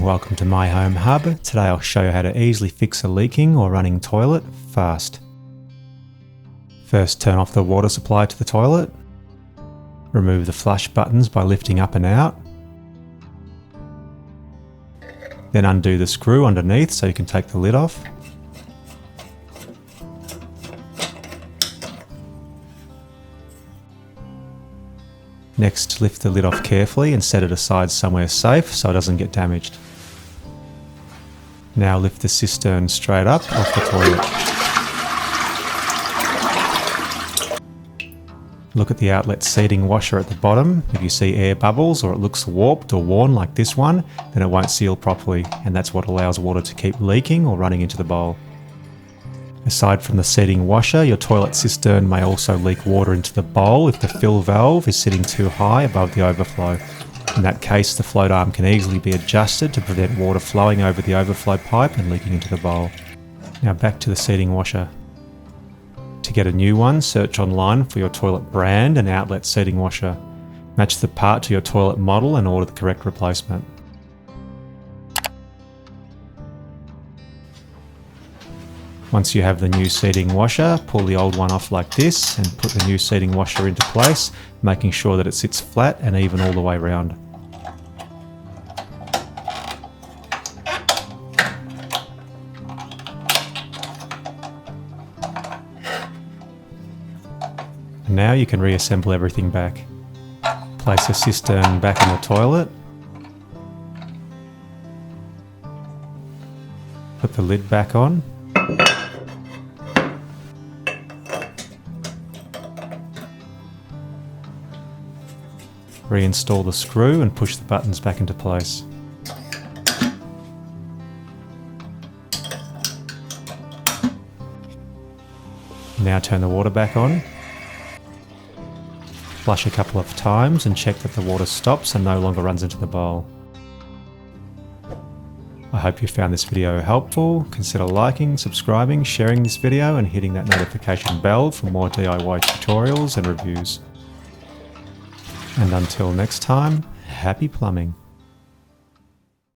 welcome to My Home Hub. Today I'll show you how to easily fix a leaking or running toilet fast. First, turn off the water supply to the toilet. Remove the flush buttons by lifting up and out. Then undo the screw underneath so you can take the lid off. Next, lift the lid off carefully and set it aside somewhere safe so it doesn't get damaged. Now lift the cistern straight up off the toilet. Look at the outlet seating washer at the bottom. If you see air bubbles or it looks warped or worn like this one, then it won't seal properly, and that's what allows water to keep leaking or running into the bowl. Aside from the seating washer, your toilet cistern may also leak water into the bowl if the fill valve is sitting too high above the overflow. In that case, the float arm can easily be adjusted to prevent water flowing over the overflow pipe and leaking into the bowl. Now back to the seating washer. To get a new one, search online for your toilet brand and outlet seating washer. Match the part to your toilet model and order the correct replacement. Once you have the new seating washer, pull the old one off like this and put the new seating washer into place, making sure that it sits flat and even all the way around. And now you can reassemble everything back. Place the cistern back in the toilet. Put the lid back on. Reinstall the screw and push the buttons back into place. Now turn the water back on. Flush a couple of times and check that the water stops and no longer runs into the bowl. I hope you found this video helpful. Consider liking, subscribing, sharing this video and hitting that notification bell for more DIY tutorials and reviews. And until next time, happy plumbing.